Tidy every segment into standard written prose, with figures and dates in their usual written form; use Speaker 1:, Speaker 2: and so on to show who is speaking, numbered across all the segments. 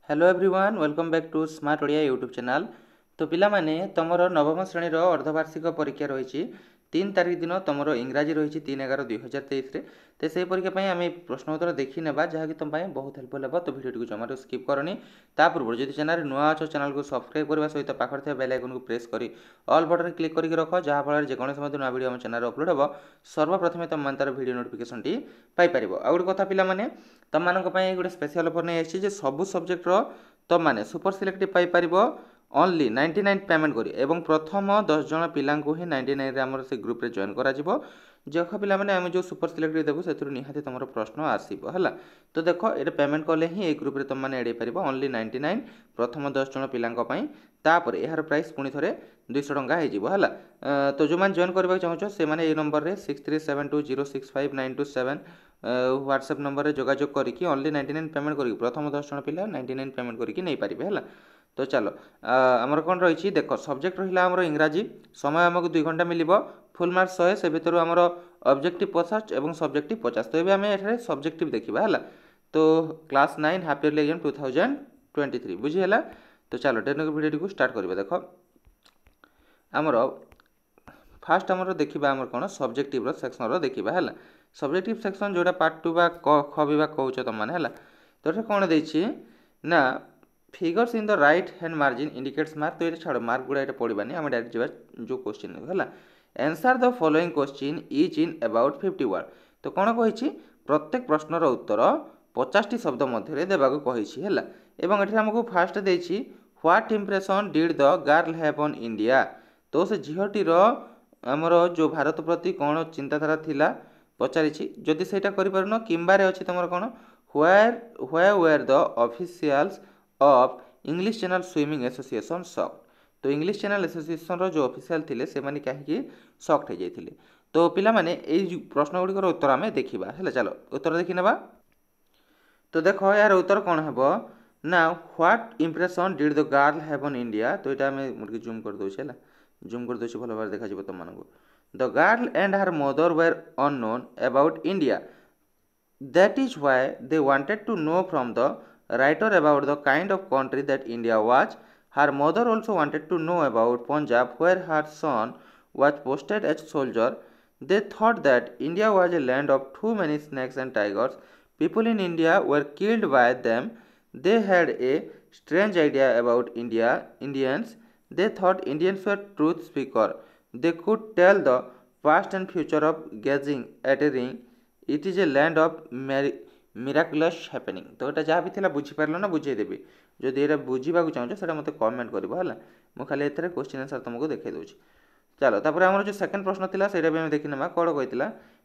Speaker 1: Hello everyone welcome back to smart Odia YouTube channel. तो पिला माने तमरो नवम श्रेणी अर्धवार्षिक परीक्षा रही 3 तारिख दिन तुम इंग्राजी रही 3/11/2023 तो से परीक्षा आम प्रश्नोत्तर देखी नेबा जहाँकि तुम बहुत हेल्पफुल हे। तो वीडियो को जमार स्किप करनी पूर्व जब चैनल नुआ अच्छो चैनल को सब्सक्राइब करने सहित पाखे बेल आइकन को प्रेस कर ऑल बटन क्लिक करके रख जहाँफल जेकोसी नुआ वीडियो आम चैनल अपलोड हो सर्वप्रथम तुम तार वीडियो नोटिफिकेशन टी पाइपर। आउ गोटे कथा पाने तुम मान गोटे स्पेशल ऑफर नहीं आसी सबू सब्जेक्टर तुम मैंने super selective Piper only 99 payment करी एवं प्रथम 10 जन पिला ही 99 आम से ग्रुप रे जॉइन करा जख पिला माने आम जो सुपर सिलेक्टिव देवु से निहाती तुम प्रश्न आसो है। तो देख ये पेमेंट कले ही एक ग्रुप रे तुम मैंने एड़े पार ओनली 99 प्रथम 10 जन पिलांपाई तापर यार प्राइस पुणी थे 200 टंका है। तो जो मैंने जॉइन करने चाहो से मैंने ये नंबर में 6372065927 व्हाट्सएप नंबर में जोगाजोग करके ओनली 99 पेमेंट करी प्रथम 10 जन पिला 99 पेमेंट करके नहीं पारे है। तो चलो आमर कौन रही देख सब्जेक्ट रहा आमर इंग्राजी समय आमको 2 घंटा मिल फुल मार्क 100 से भर आमर ऑब्जेक्टिव 50 और सब्जेक्टिव 50। तो ये आम ये सब्जेक्टिव देखा है। तो क्लास 9 हाफ ईयरली एग्जाम 2023 बुझीगला। तो चलो टेक्निक वीडियो को स्टार्ट करिबा। देखो आमर फास्ट आमर देखा आमर कौन सब्जेक्टिव सेक्शन देखा है। सब्जेक्टिव सेक्शन जोड़ा पार्ट 2 बा ख विभाग कहूँ तुम मैंने है। तो ये कौन देछि ना figures in the right hand margin indicates mark. तो ये छाड़ मार्क गुड़ा पढ़ानी आम डायरेक्ट जावा जो क्वेश्चन है। Answer the following question is in about 50 word. तो कौन कही प्रत्येक प्रश्नर उत्तर 50 शब्द मध्य देवाक कही है। एवं ये आमको फास्ट देछि what impression did the girl have on India. तो से झीटीर आमर जो भारत प्रति कौन चिंताधारा थिला पचारि जदि से करें किंबार अच्छी तुम कौन were the officials of English Channel swimming association shocked. तो इंग्लिश चैनल एसोसिएशन रो जो ऑफिशियल थिले से माने कहीं सॉक्ड हो जाते। तो पिला माने ये प्रश्न गुड़िकर उत्तर आम देखा है। चलो उत्तर देखी नेबा। तो देखो यार उत्तर कौन है ना what impression did the girl have on India. तो ये आम जूम कर दूचे है जूम कर दूचे भल भाव देखा तुम मानक the girl and her mother were unknown about India that is why they wanted to know from the writer about the kind of country that India was. Her mother also wanted to know about Punjab where her son was posted as soldier. They thought that India was a land of too many snakes and tigers. People in India were killed by them. They had a strange idea about Indians. They thought Indians were truth speaker. They could tell the past and future of gazing at a ring. It is a land of miraculous happening. तो ये जहाँ भी थी बुझीपार ना बुझेदेवी जदि ये बुझा चाहो से मत कमेंट कर मुझे खाली एथेर क्वेश्चन आंसर तुमको देखा दूसरी। चलो तापर आम जो सेकंड प्रश्न था से देखी ना कौन कही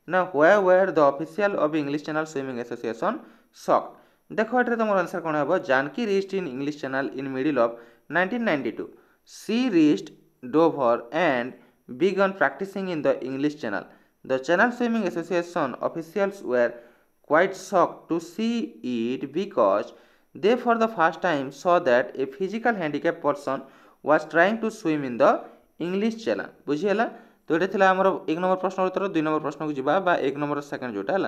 Speaker 1: ना were the official of English Channel swimming association shocked. देखो ये तुम आंसर कौन है Janaki reached in English Channel in middle of 1992 she reached Dover and began practicing in the English channel. The channel swimming association officials were quite shocked to see it because they for the first time saw that a physical handicapped person was trying to swim in the English channel बुझीगला। तो ये आमर 1 number प्रश्न उत्तर 2 number प्रश्न को जीवा 1 number second जोटा है।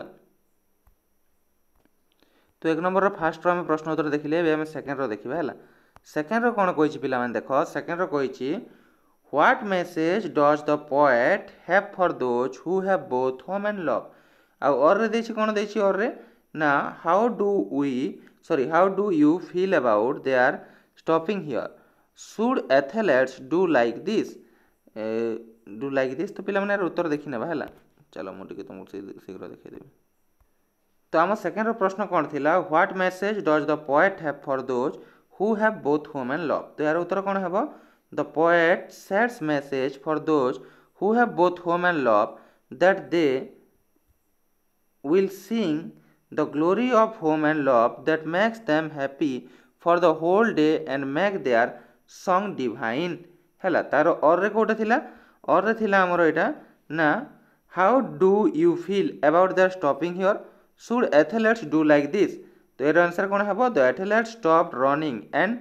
Speaker 1: तो 1 नंबर फास्ट आम प्रश्न उत्तर देखिले आम सेकंड देखा है। सेकंड कौन कही पिला देख सेकंड कही what message does the poet have for those who have both home and love. और कौन दे और ना how do you feel about they are stopping here should athletes do like this. तो पिला उत्तर देखी नेबा है। चलो मुझे तुमको शीघ्र देखदेवी। तो आम सेकेंड प्रश्न कौन थी what message does the poet have for those who have both home and love. तो यार उत्तर कौन है द पोएट सेड्स message for those who have both home and love that they will sing the glory of home and love that makes them happy for the whole day and make their song divine है। तार और कौटे थिला और थिला आमर एटा ना how do you feel about their stopping here should athletes do like this. तो यार आंसर कौन है the athletes stopped running and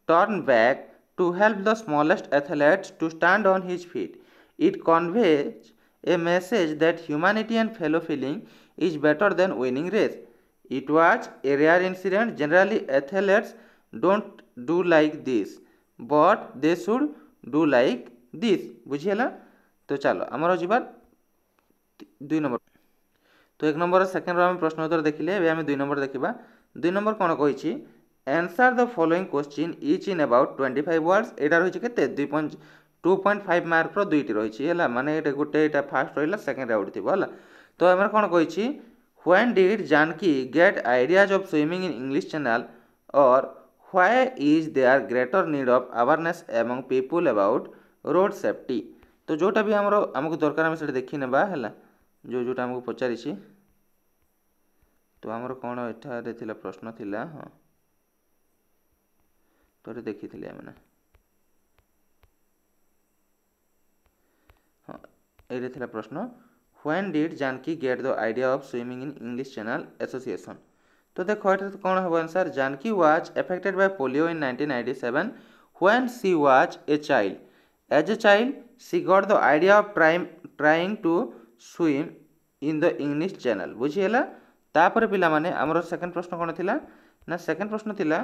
Speaker 1: turn back to help the smallest athletes to stand on his feet. It conveys a message that humanity and fellow feeling is better than winning race. It was a rare incident. Generally, athletes don't do like this but they should do like this बुझीगला। तो चलो आमर जीवार 2 number. तो 1 number second आम प्रश्न उत्तर देखिले आम 2 number देखा। 2 नंबर कौन कही answer the following question etch in about 25 words एटा रही के 2.5 मार्क दुईटी रही है माने गोटे फास्ट रहा सेकेंड आउट थी है। तो आम कौन कही when did Janaki get ideas of swimming in English channel और why is there greater need of awareness among people about road safety. तो जोटा भी आमको दरकार आम से देखी नेबा है जो जोटा आमको पचारि। तो आमर कौन एठारे थिला प्रश्न थिला हाँ तो देखी थी आम हाँ ये थिला प्रश्न when did Janaki get the idea of swimming in English channel association. तो देखो ये कौन हम answer Janaki was affected by polio in 1997 when she was a child. As a child she got the idea of trying to swim in the English channel बुझीगला। तापर पिला माने हमर सेकंड प्रश्न कौन थिला ना सेकंड प्रश्न थिला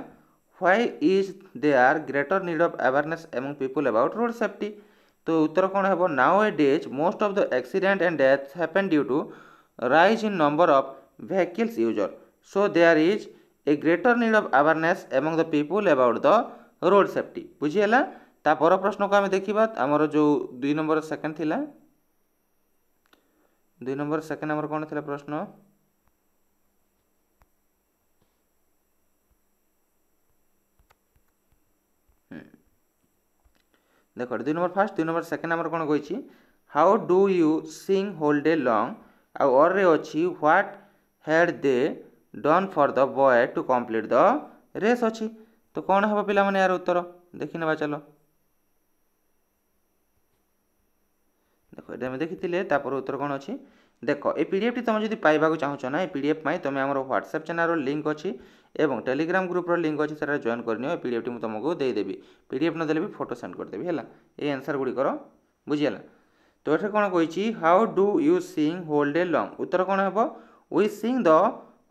Speaker 1: why is there greater need of awareness among people about road safety. तो उत्तर कौन है nowadays most of the accident and deaths happen due to rise in number of vehicles user so there is a greater need of awareness among the people about the road safety बुझीगला। तापर प्रश्न को आम देखा आमर जो 2 number second थिला 2 number second आमर कौन थिला प्रश्न देखो 2 नंबर फास्ट 2 नंबर सेकंड आमर कौन कही how do you sing whole day long और रे अच्छी what had they done for the boy to complete the race अच्छी। तो कौन हम पिला माने यार उत्तर देखी ना चलो देखो ये देखी तापर उत्तर कौन अच्छी देखो ये पीडीएफ टी तुम जब पाइबा चाहो ना ये पीडीएफ तुम आम व्हाट्सएप चैनल लिंक अच्छी एवं टेलीग्राम ग्रुप लिंक अच्छी से जॉइन करनी पीडीएफ टी तुमको देदेवी पीडीएफ न देले भी फोटो सेंड करदेवी है ये आंसर गुड़िकर बुझीगला। तो ये कौन कही how do you sing whole day long उत्तर कौन हम we sing the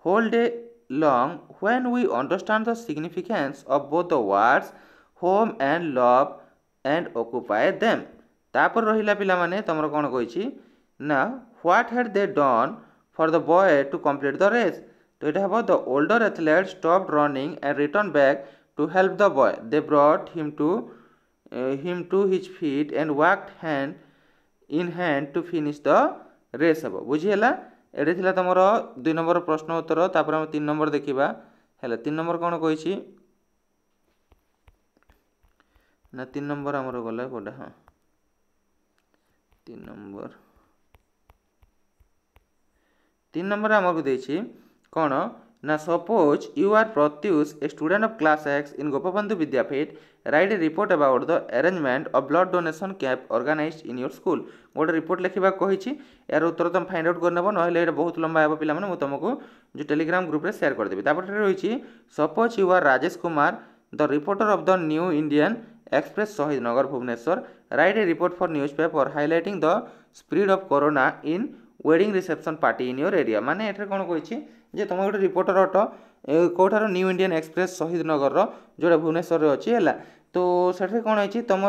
Speaker 1: whole day long when we understand the significance of both the words home and love and occupy them. तापर रहिला पिला माने तुमर कौन कही ना what had they done for the boy to complete the race. तो ये हम the older athlete stopped running and return back to help the boy they brought him to his feet and worked hand in hand to finish the race हम बुझीगला। ये थिला तुमर 2 number प्रश्न उत्तर तापर हम 3 नंबर देखा है 3 नंबर कौन कही ना 3 नंबर आमर गला कोडा हाँ 3 नंबर आमको देछि कौन ना suppose you are Pratyush a student of class X in Gopabandhu Vidyapith write a report about the arrangement of blood donation camp organised in your school गोटे रिपोर्ट लिखा कही यार उत्तर तुम फाइंड आउट करनेब ना बहुत लंबा हे पिला मुझे तुमको जो टेलीग्राम ग्रुप रे शेयर करदेवी। तापर रही suppose you are Rajesh Kumar the reporter of the New Indian Express Shahid Nagar Bhubaneswar write a report for newspaper highlighting the spread of corona in wedding reception party in your area माने एठरे कौन कही जे तुम गोटे रिपोर्टर अट कौटार New Indian Express Shahid Nagar जोड़ा भुवनेश्वर अच्छी है। तो से कौन है तुम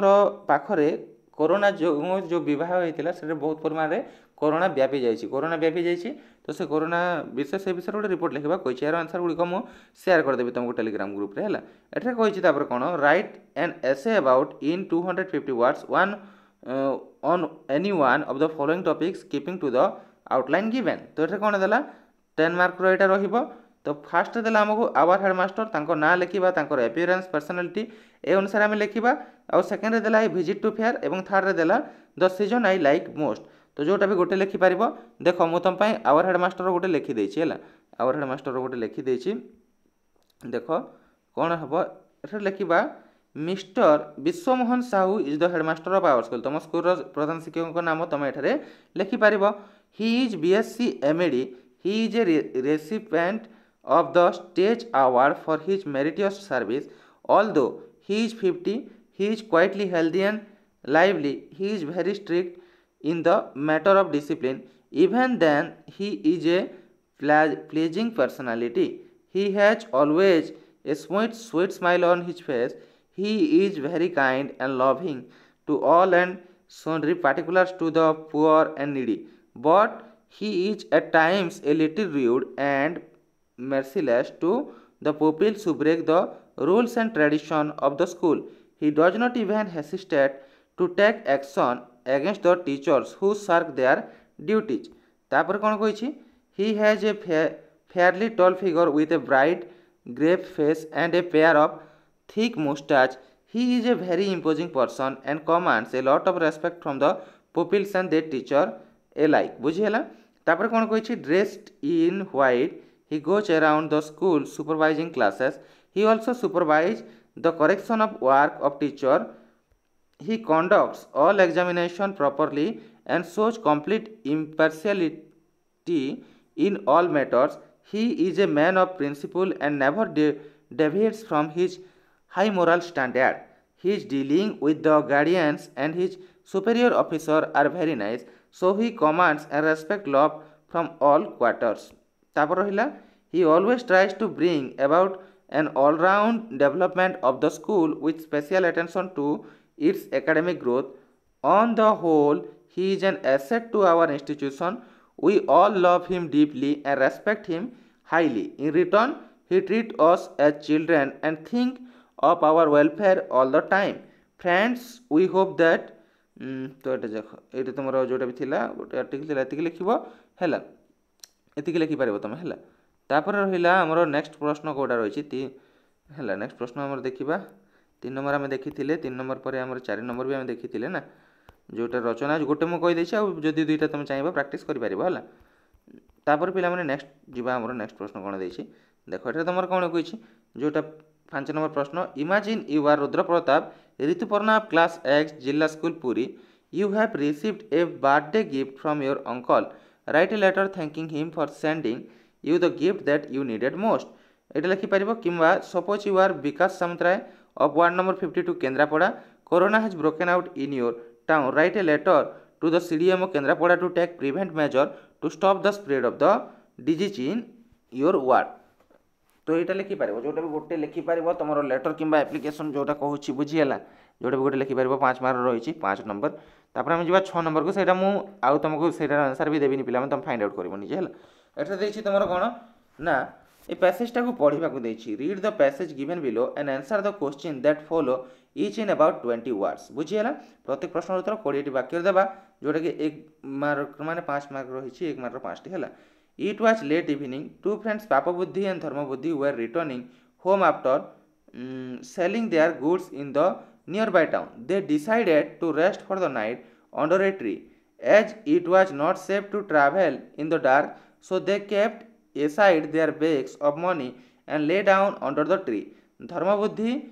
Speaker 1: पाखरे कोरोना जो बह होता है बहुत परिमाण में कोरोना व्यापी जाइए तो से कोरोना विषय से विषय गोटे रिपोर्ट लिखा कही यार आंसर गुड़िक मुझे शेयर करदेवी तुमको टेलीग्राम ग्रुप रे है एठे कही कौन write an essay about in 250 words one on any one of the following topics keeping to the outline given. तो ये कौन देला 10 मार्क रहा रहिबो। तो फास्ट देला हमको आवर हेडमास्टर तांको ना लिखा तांकर एपियरेंस पर्सनालिटी ए अनुसार आम लिखा आउ सेकेंड रे देला विजिट टू फेयर एवं थर्ड रे देला the season I like most. तो जोटा भी गोटे लिखिपार देख मुझे तुम आवर हेडमास्टर गोटे लिखिदे है आवर हेडमास्टर गोटे लिखिदे देख कौन हम ये लिखा mister Vishwamohan Sahu is the headmaster of our school तुम स्कूल प्रधान शिक्षक नाम तुम ये लिखिपार he is BSc MEd he is a recipient of the stage award for his meritorious service. Although he is 50, he is quietly healthy and lively. He is very strict in the matter of discipline. Even then, he is a pleasing personality. He has always a sweet smile on his face. He is very kind and loving to all and sundry particulars to the poor and needy. But he is at times a little rude and merciless to the pupils who break the rules and tradition of the school. He does not even hesitate to take action against the teachers who shirk their duties. तापर कौन कही he has a fairly tall figure with a bright grave face and a pair of thick moustache. He is a very imposing person and commands a lot of respect from the pupils and their teacher alike. बुझीगला तापर कौन कही dressed in white he goes around the school supervising classes. He also supervises the correction of work of teacher. He conducts all examination properly and shows complete impartiality in all matters. He is a man of principle and never deviates from his high moral standard. His dealing with the guardians and his superior officer are very nice, so he commands and respect love from all quarters. तापर रहिला he always tries to bring about an all-round development of the school with special attention to its academic growth. On the whole, he is an asset to our institution. We all love him deeply and respect him highly. In return, he treats us as children and think of our welfare all the time. Friends, we hope that तो ये तुम जोटा भी थिला गोटे article एतिक लिख है एतिक लिखिपार तुम है तापर रहा आमर नेक्स्ट प्रश्न कौटा रही है नेक्स्ट प्रश्न आम देखा 3 नंबर आम देखी 3 नंबर पर आम 4 नंबर भी आम देखी ना जोटा रचना गोटे मुझे कहीदे जदि दुईटा तुम चाहिए प्राक्ट कर तापर पिला माने नेक्स्ट जीवा आमर नेक्स्ट प्रश्न कौन देछि देखो ये तुम कौन कही जोटा 5 नंबर प्रश्न imagine you are Rudra Pratap Rituparna class X Zilla school Puri you have received a birthday gift from your uncle write a letter thanking him for sending you the gift that you needed most ये लिखिपर कि suppose you are Vikas Samantaray of ward number 52 Kendrapada, Corona has broken out in your town. Write a letter to the CDMO Kendrapada to take prevent measure to stop the spread of the disease in your ward. तो यहाँ लिखिपर जोटा भी गोटे लिखिपर तुम letter कि application जोटा कहूँ बुझीगला जोटा भी गोटे लिखिपर 5 मार्क रही 5 नंबर तापर आम जा 6 नंबर को सहीटा मुझे तुमको से आंसर भी देवी पिला तुम फाइंड आउट कर निजे है ये तुम कौन ना ए पैसेजटा को पढ़ा read the passage given below and answer the question that follow each in about 20 words बुझीगला प्रत्येक प्रश्न उत्तर 20 वाक्य देवा जोटा कि 1 मार्क माने 5 मार्क रही 1 मार्क 5 है it was late evening two friends Pap Buddhi and धर्म Buddhi were returning home after selling their goods in the nearby town they decided to rest for the night under a tree as it was not safe to travel in the dark so they kept aside their bags of money and lay down under the tree. Dharma Buddhi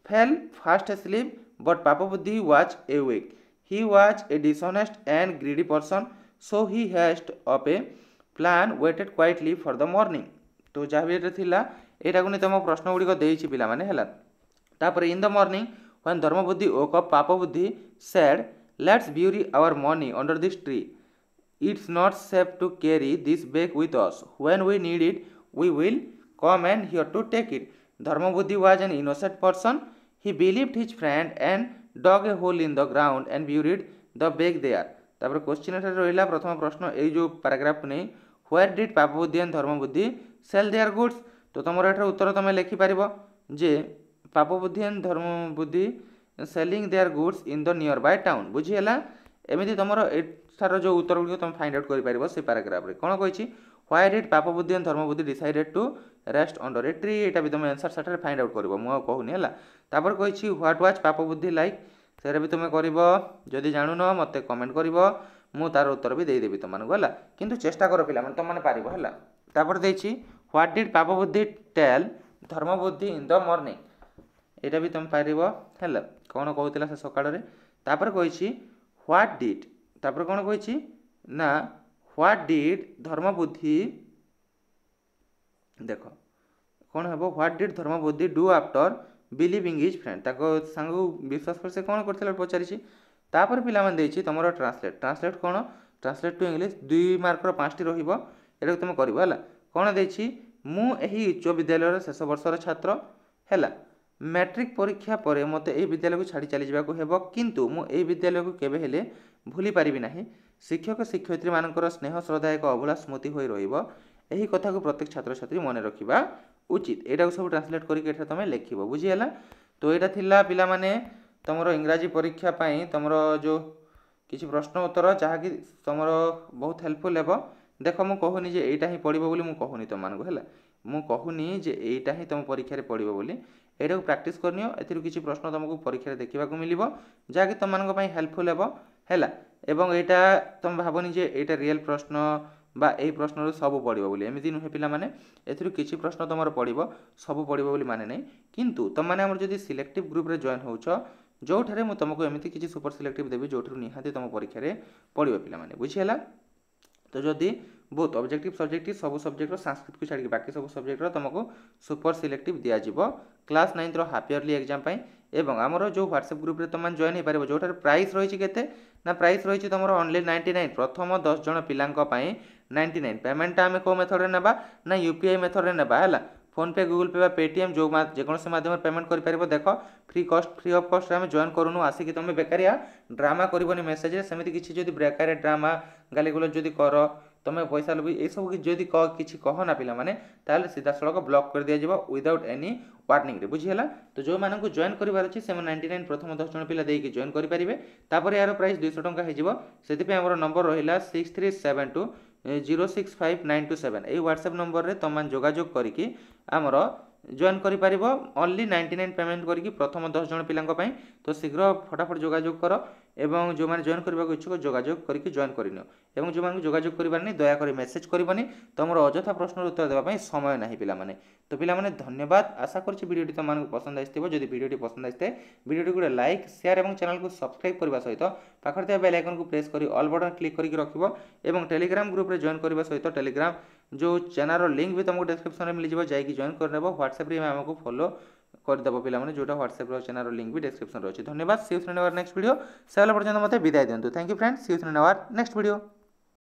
Speaker 1: fell fast asleep, but Papa Buddhi was awake. He was a dishonest and greedy person, so he hatched up a plan, waited quietly for the morning. तो जहाँ भी थिला एटा को तुम प्रश्न गुड़िक देछि पिला माने हला तापर इन द मॉर्निंग व्हेन धर्म बुद्धि woke up Papa Buddhi said let's bury our money under this tree. It's not safe to carry this bag with us. When we need it, we will come and here to take it. Dharma Buddhi was an innocent person. He believed his friend and dug a hole in the ground and buried the bag there. तापर question रहा प्रथम प्रश्न ये जो paragraph नहीं where did पाप Buddhi and धर्म बुद्धि सेल देयर गुड्स तो तुम उत्तर तुम लिखिपर जे पाप बुद्धि एंड धर्म Buddhi selling their goods in the nearby town बुझीगला एमती तुम सार जो उत्तर गुड़िक तुम फाइंड आउट कर से पैराग्राफ कौन कही व्हाई डिड पाप बुद्धि एंड धर्म बुद्धि decided to rest under a tree यहाँ भी तुम आंसर साठ फाइंड आउट कर मुझे कहूनी है तापर कही व्हाट वाज पाप बुद्धि लाइक से भी तुम कर जदि जानून मत कमेंट कर मु तार उत्तर भी देदेवी तुमको है किंतु चेष्टा कर पिला तुमने पार तापर देछि व्हाट डिड पाप बुद्धि टेल धर्म बुद्धि इन द मॉर्निंग यहाँ भी तुम पार है कौन कहला से सकाल तापर कही व्हाट डिड तापर कौन कही ना व्हाट डिड धर्म बुद्धि देख कौन हम व्हाट डिड धर्म बुद्धि do after believing his friend सांग विश्वास कर से कौन कर पचारि तापर पिलाने तुम ट्रांसलेट ट्रांसलेट कौन ट्रांसलेट टू इंग्लिश 2 मार्कर 5टी रहा तुम कर कौन देछि मु एही उच्च विद्यालय शेष वर्षर छात्र हैला मैट्रिक परीक्षा पर मत यही विद्यालय को छाड़ी चली जावाक हेब किंतु मु एही विद्यालय को केबे हेले भूली पारिबि नाही शिक्षक शिक्षयित्री मानकर स्नेह श्रद्धा एक अभूला स्मृति होई रहिबो एही कथा को प्रत्येक छात्र छात्री मन रखिबा उचित एटा को सब ट्रांसलेट करके एठा तमे लिखिबो बुझी हला तो एटा थिला पिला माने तमरो इंग्रजी परीक्षा पई तमरो जो किछि प्रश्न उत्तर जहा कि तमरो बहुत हेल्पफुल हेबो देखो मु कहूनी जे एटा ही पढिबो बोली मु कहूनी तुम मानको हला मु कहूनी जे एटा ही तुम परीक्षा रे पढिबो बोली एटा को प्रैक्टिस करनियो एथिरु किछि प्रश्न तुमको परीक्षा रे देखिबा को मिलिबो जहा कि तुम मानको पई हेल्पफुल हेबो हैला एवं एटा तुम भाबनी जे एटा रियल प्रश्न बा एही प्रश्न सब पड़िबो बोली एमिति नुहे पिला माने एथिरु किछि प्रश्न तुमर पड़िबो सब पड़िबो बोली माने नै किंतु तुम माने हमर जदी सिलेक्टिव ग्रुप रे जॉइन होउछो जोठारे मु तुमको एमिति किछि सुपर सिलेक्टिव देबी जोठरु निहाती तुम परीक्षा रे पड़िबो पिला माने बुझी हला तो जदी बहुत ऑब्जेक्टिव सब्जेक्टिव सब सब्जेक्ट रो संस्कृत को छाड़ी बाकी सब सब्जेक्ट रो तुमको सुपर सिलेक्टिव दिया जिवो क्लास 9 रो हाफ इयरली एग्जाम पई एवं हमरो जो व्हाट्सएप ग्रुप रे तुम जॉइन हे पारिबो जोठार प्राइस रहिछि केते ना प्राइस रहिछि तुमरो ओनली 99 प्रथम 10 जण पिलांक पई 99 पेमेंट आमे को मेथड रे नेबा ना यूपीआई मेथड रे नेबा हला फोन पे गूगल पे बा पेटीएम जो जेकोसी माध्यम पेमेंट कर पारिबो देखो फ्री ऑफ कॉस्ट आमे जॉइन करूनु आसी कि तुम बेकारिया ड्रामा करबोनी मेसेज रे सेमिति किछि जदी बेकारिया ड्रामा गाली गुलो जदी करो तुम पैसा लबी ए सब जदी किछि कह ना पिला माने ताले सीधा सड़क ब्लॉक कर दिया जिवो विदाउट एनी वार्निंग रे बुझी हला तो जो मानन को जॉइन करिवार अछि से 99 प्रथम 10 जण पिला देई कि जॉइन करि परिबे तापर यार प्राइस 200 टंका हे जिवो सेति पे हमर नंबर रहिला 6372 065927 ए व्हाट्सएप नंबर रे तमान जोगाजोग करिकि हमर जॉइन करि परिबो ओनली 99 पेमेंट करिकि प्रथम 10 जण पिलांक पई तो शीघ्र फटाफट जोगाजोग करो एवं जो माने जॉइन करबा इच्छुक जोगाजोग करिकि जॉइन करिनियो एवं जो माने जोगाजोग करिबार नै दया करी मेसेज करबनी तमरो अजथा प्रश्न उत्तर देबा पई समय नाही पिला माने तो पिला माने धन्यवाद आशा करछि वीडियोटी तमान को पसंद आइथिबो जदि वीडियोटी पसंद आइते वीडियोटी को लाइक शेयर एवं चैनल को सब्सक्राइब करबा सहित पाखर ते बेल आइकन को प्रेस करी ऑल बटन क्लिक करिकि रखिबो एवं टेलीग्राम ग्रुप रे जॉइन करबा सहित टेलीग्राम जो चैनल रो लिंक भी तुमको डिस्क्रिप्शन रे मिल जिवो जाई कि जॉइन कर नेबो व्हाट्सएप रे हमको फॉलो कर देबो पिला माने जोटा व्हाट्सएप रो चैनल रो लिंक भी डिस्क्रिप्शन रे अछि धन्यवाद see you in our next video सेल पर्यंत मते विदाय दियंतु thank you friends see you in our next video.